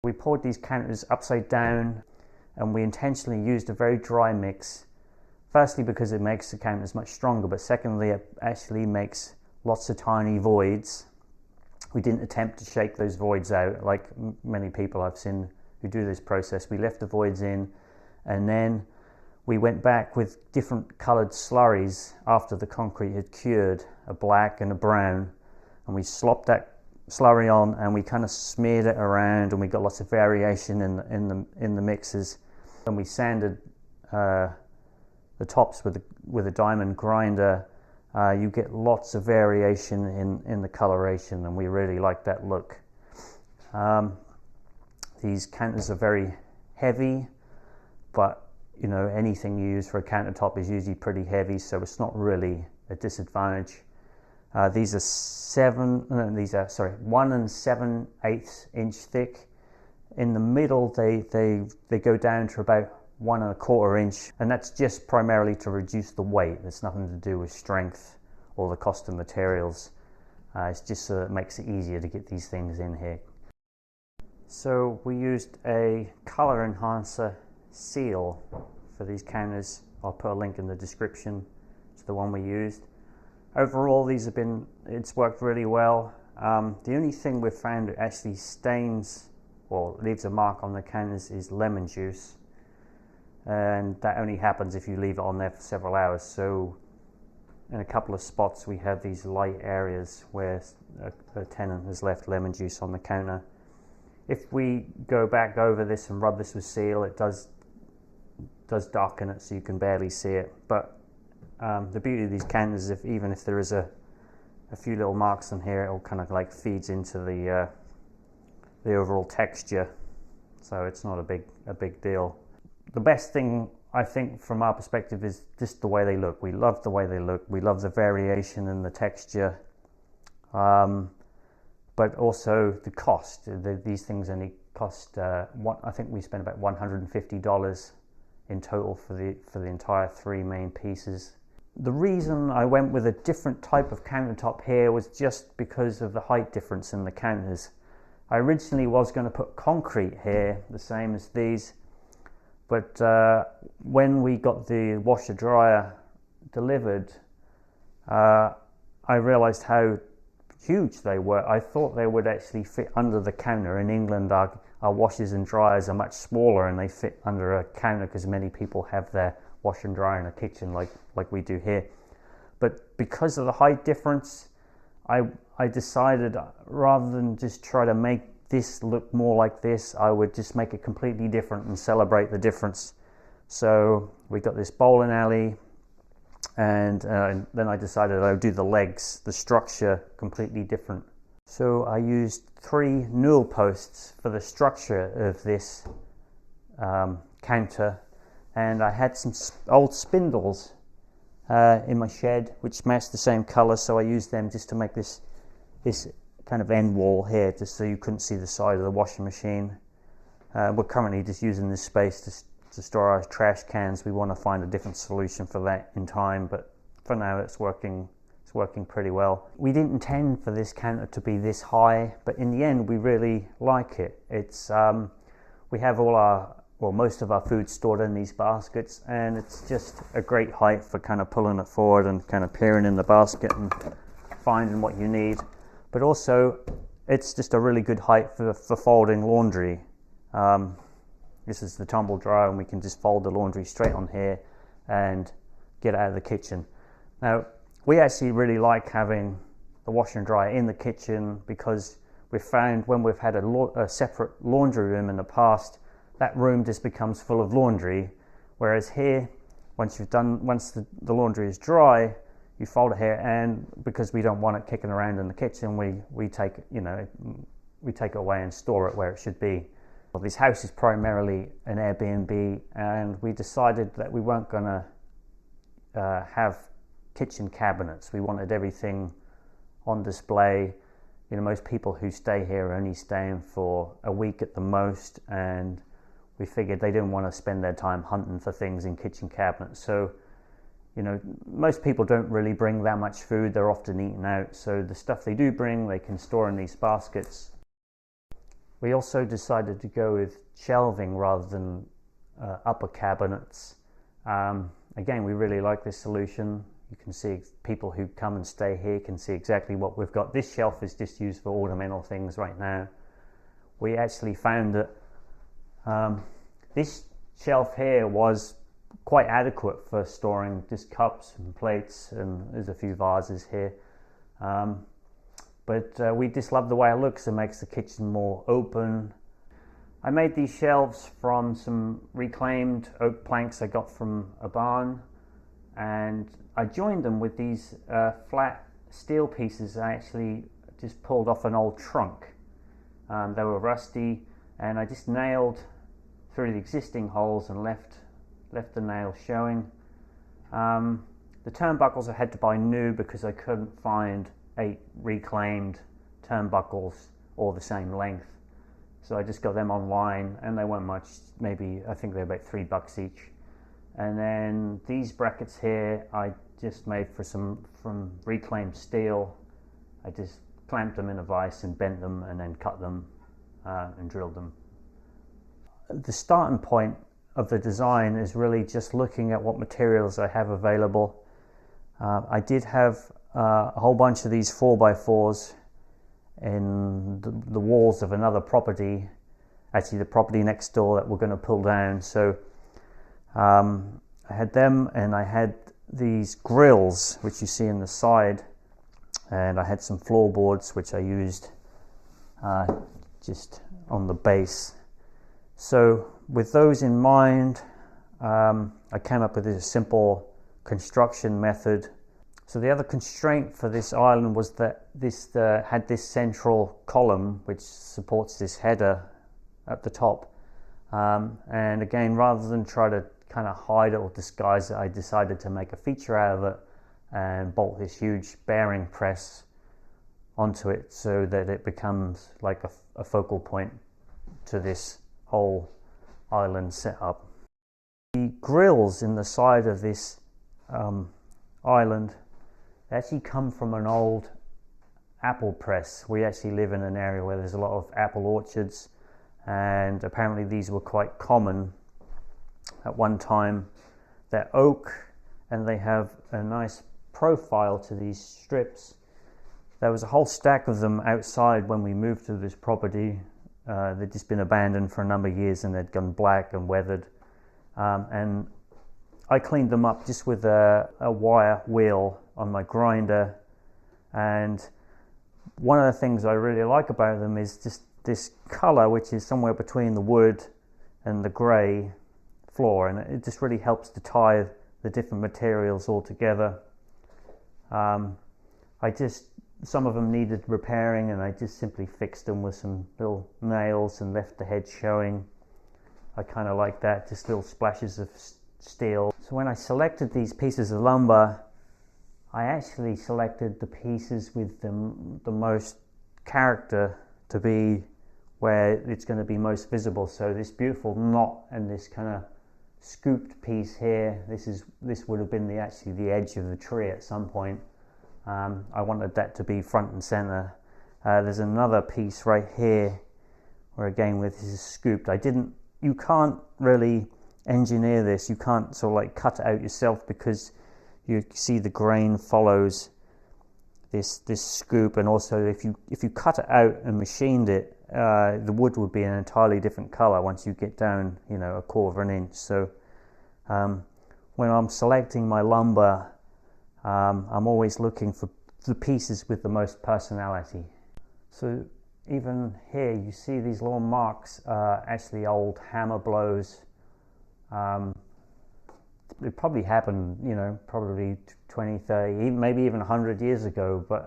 We poured these counters upside down, and we intentionally used a very dry mix. Firstly, because it makes the counters much stronger, but secondly, it actually makes lots of tiny voids. We didn't attempt to shake those voids out like many people I've seen who do this process. We left the voids in, and then we went back with different coloured slurries after the concrete had cured, a black and a brown, and we slopped that slurry on and we kind of smeared it around, and we got lots of variation in the mixes. And we sanded the tops with a diamond grinder. You get lots of variation in the coloration, and we really like that look. These counters are very heavy, but you know, anything you use for a countertop is usually pretty heavy, so it's not really a disadvantage. These are 1 7/8 inch thick. In the middle, they go down to about 1 1/4 inch, and that's just primarily to reduce the weight. It's nothing to do with strength or the cost of materials. It's just so it makes it easier to get these things in here. So we used a color enhancer seal for these counters. I'll put a link in the description to the one we used. Overall, it's worked really well. The only thing we've found that actually stains or leaves a mark on the counters is lemon juice, and that only happens if you leave it on there for several hours. So in a couple of spots we have these light areas where a tenant has left lemon juice on the counter. If we go back over this and rub this with seal, it does darken it so you can barely see it. But the beauty of these counters is even if there is a few little marks on here, it all kind of like feeds into the overall texture, so it's not a big deal. The best thing I think from our perspective is just the way they look. We love the way they look. We love the variation in the texture, but also the cost. These things only cost I think we spent about $150 in total for the entire 3 main pieces. The reason I went with a different type of countertop here was just because of the height difference in the counters. I originally was going to put concrete here, the same as these, but when we got the washer dryer delivered, I realized how huge they were. I thought they would actually fit under the counter. In England, our washers and dryers are much smaller, and they fit under a counter because many people have their washer and dryer in a kitchen like we do here. But because of the height difference, I decided rather than just try to make this look more like this, I would just make it completely different and celebrate the difference. So we got this bowling alley, and then I decided I would do the legs, the structure completely different. So I used 3 newel posts for the structure of this counter, and I had some old spindles in my shed which matched the same color, so I used them just to make this kind of end wall here, just so you couldn't see the side of the washing machine. We're currently just using this space to store our trash cans. We want to find a different solution for that in time, but for now it's working pretty well. We didn't intend for this counter to be this high, but in the end we really like it. It's we have most of our food stored in these baskets, and it's just a great height for kind of pulling it forward and kind of peering in the basket and finding what you need. But also it's just a really good height for folding laundry. This is the tumble dryer, and we can just fold the laundry straight on here and get out of the kitchen. Now, we actually really like having the washer and dryer in the kitchen, because we've found when we've had a separate laundry room in the past, that room just becomes full of laundry. Whereas here, once the laundry is dry, you fold it here, and because we don't want it kicking around in the kitchen, we take it away and store it where it should be. Well, this house is primarily an Airbnb, and we decided that we weren't going to have kitchen cabinets. We wanted everything on display. You know, most people who stay here are only staying for a week at the most, and we figured they didn't want to spend their time hunting for things in kitchen cabinets. So, you know, most people don't really bring that much food. They're often eating out. So the stuff they do bring, they can store in these baskets. We also decided to go with shelving rather than upper cabinets. Again, we really like this solution. You can see people who come and stay here can see exactly what we've got. This shelf is just used for ornamental things right now. We actually found that this shelf here was quite adequate for storing just cups and plates, and there's a few vases here. But we just love the way it looks. It makes the kitchen more open. I made these shelves from some reclaimed oak planks I got from a barn, and I joined them with these flat steel pieces I actually just pulled off an old trunk. They were rusty, and I just nailed through the existing holes and left the nails showing. The turnbuckles I had to buy new because I couldn't find 8 reclaimed turnbuckles all the same length. So I just got them online, and they weren't much, maybe I think they're about $3 each. And then these brackets here I just made from reclaimed steel. I just clamped them in a vise and bent them and then cut them and drilled them. The starting point of the design is really just looking at what materials I have available. I did have a whole bunch of these 4x4s in the walls of another property, actually the property next door that we're going to pull down. So I had them, and I had these grills which you see in the side, and I had some floorboards which I used just on the base. So with those in mind, I came up with a simple construction method. So the other constraint for this island was that this had this central column which supports this header at the top. And again, rather than try to kind of hide it or disguise it, I decided to make a feature out of it and bolt this huge bearing press onto it so that it becomes like a focal point to this whole island setup. The grills in the side of this island actually come from an old apple press. We actually live in an area where there's a lot of apple orchards, and apparently these were quite common at one time. They're oak, and they have a nice profile to these strips. There was a whole stack of them outside when we moved to this property. They'd just been abandoned for a number of years, and they'd gone black and weathered. And I cleaned them up just with a wire wheel on my grinder. And one of the things I really like about them is just this color, which is somewhere between the wood and the gray floor, and it just really helps to tie the different materials all together. Some of them needed repairing, and I just simply fixed them with some little nails and left the head showing. I kind of like that, just little splashes of steel. So when I selected these pieces of lumber, I actually selected the pieces with the most character to be where it's going to be most visible. So this beautiful knot and this kind of scooped piece here, this would have been actually the edge of the tree at some point. I wanted that to be front and center. There's another piece right here where again with this is scooped. You can't really engineer this. You can't sort of like cut it out yourself, because you see the grain follows this scoop, and also if you cut it out and machined it, the wood would be an entirely different color once you get down, a quarter of an inch. So when I'm selecting my lumber, I'm always looking for the pieces with the most personality. So even here you see these little marks are actually old hammer blows. It probably happened, probably 20, 30, maybe even 100 years ago, but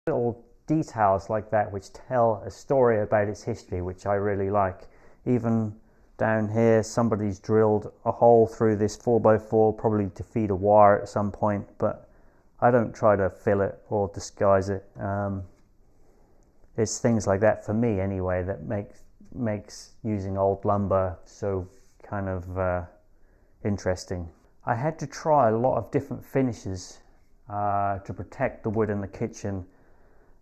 little details like that which tell a story about its history, which I really like. Even down here, somebody's drilled a hole through this 4x4, probably to feed a wire at some point, but I don't try to fill it or disguise it. It's things like that, for me anyway, that makes using old lumber so kind of interesting. I had to try a lot of different finishes to protect the wood in the kitchen.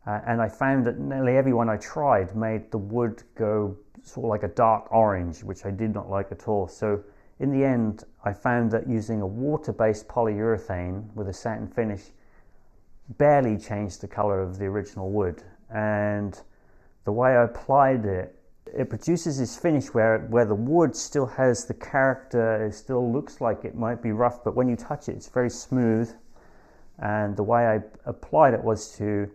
And I found that nearly everyone I tried made the wood go sort of like a dark orange, which I did not like at all. So in the end, I found that using a water-based polyurethane with a satin finish barely changed the color of the original wood. And the way I applied it, it produces this finish where the wood still has the character, it still looks like it might be rough, but when you touch it, it's very smooth. And the way I applied it was to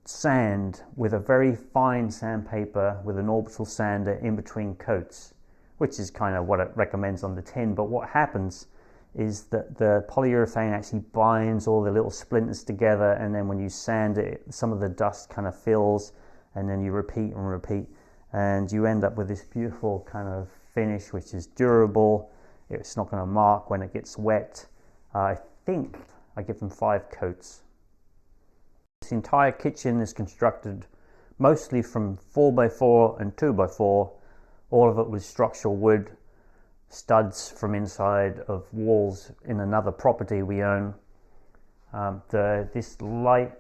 sand with a very fine sandpaper with an orbital sander in between coats, which is kind of what it recommends on the tin. But what happens is that the polyurethane actually binds all the little splinters together, and then when you sand it, some of the dust kind of fills, and then you repeat and repeat, and you end up with this beautiful kind of finish which is durable. It's not going to mark when it gets wet. I think I give them 5 coats. This entire kitchen is constructed mostly from 4x4 and 2x4. All of it was structural wood, studs from inside of walls in another property we own. These light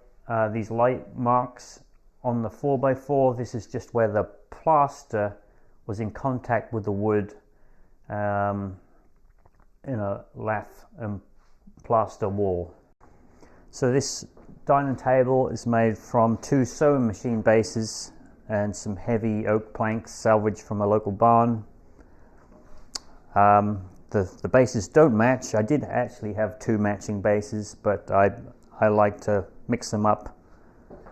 marks on the 4x4, this is just where the plaster was in contact with the wood in a lath and plaster wall. So this dining table is made from 2 sewing machine bases and some heavy oak planks salvaged from a local barn. The bases don't match. I did actually have 2 matching bases, but I like to mix them up.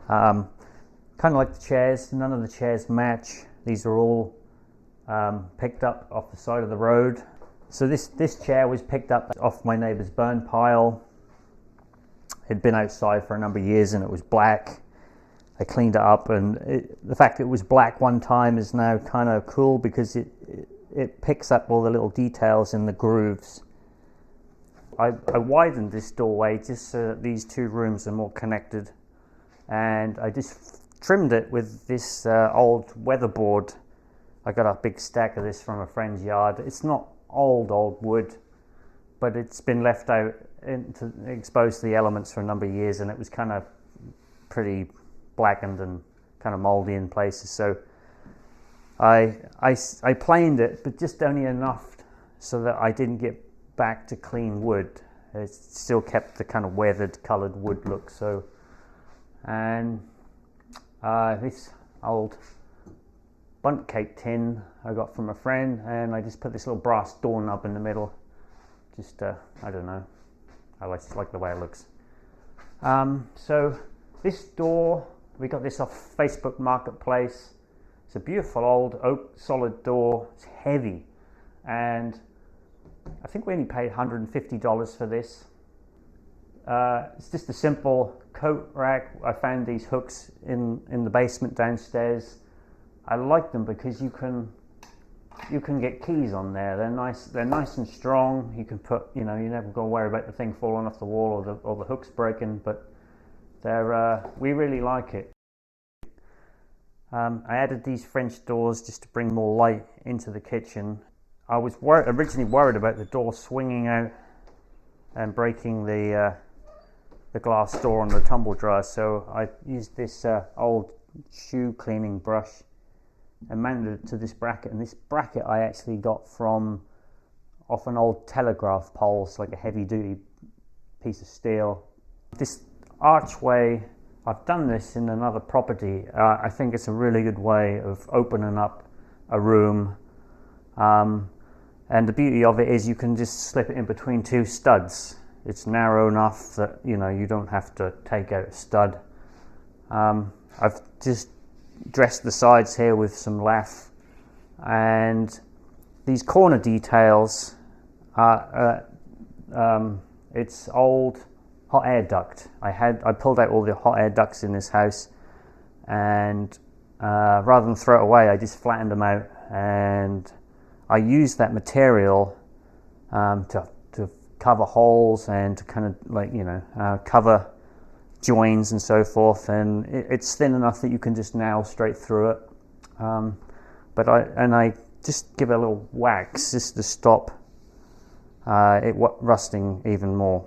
Kind of like the chairs, none of the chairs match. These are all picked up off the side of the road. So this chair was picked up off my neighbour's burn pile. It had been outside for a number of years and it was black. I cleaned it up, and the fact that it was black one time is now kind of cool because it picks up all the little details in the grooves. I widened this doorway just so that these 2 rooms are more connected, and I just trimmed it with this old weatherboard. I got a big stack of this from a friend's yard. It's not old wood, but it's been left out exposed to the elements for a number of years, and it was kind of pretty blackened and kind of moldy in places. So I planed it, but just only enough so that I didn't get back to clean wood. It still kept the kind of weathered colored wood look. So, and this old bundt cake tin I got from a friend, and I just put this little brass doorknob in the middle. Just I don't know, I just like the way it looks. So this door, we got this off Facebook Marketplace. It's a beautiful old oak solid door. It's heavy, and I think we only paid $150 for this. It's just a simple coat rack. I found these hooks in the basement downstairs. I like them because you can get keys on there. They're nice and strong. You can put, you never got to worry about the thing falling off the wall or the hooks breaking, but we really like it. I added these French doors just to bring more light into the kitchen. I was originally worried about the door swinging out and breaking the glass door on the tumble dryer, so I used this old shoe cleaning brush and mounted it to this bracket. And this bracket I actually got off an old telegraph pole. It's like a heavy duty piece of steel. This archway, I've done this in another property. I think it's a really good way of opening up a room. And the beauty of it is you can just slip it in between 2 studs. It's narrow enough that you don't have to take out a stud. I've just dressed the sides here with some lath, and these corner details are it's old hot air duct. I pulled out all the hot air ducts in this house, and rather than throw it away, I just flattened them out, and I used that material to cover holes and to kind of cover joins and so forth, and it's thin enough that you can just nail straight through it. But I just give it a little wax just to stop it rusting even more.